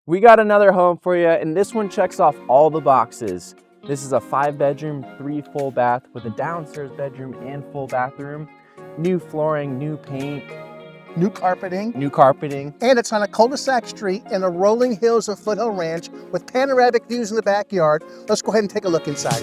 We got another home for you, and this one checks off all the boxes. This is a 5-bedroom, 3 full bath with a downstairs bedroom and full bathroom. New flooring, new paint, New carpeting, and it's on a cul-de-sac street in the rolling hills of Foothill Ranch with panoramic views in the backyard. Let's go ahead and take a look inside.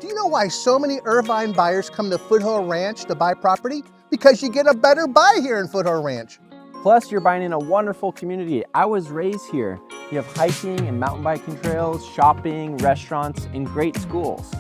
Do you know why so many Irvine buyers come to Foothill Ranch to buy property? Because you get a better buy here in Foothill Ranch. plus you're buying in a wonderful community. I was raised here. You have hiking and mountain biking trails, shopping, restaurants, and great schools.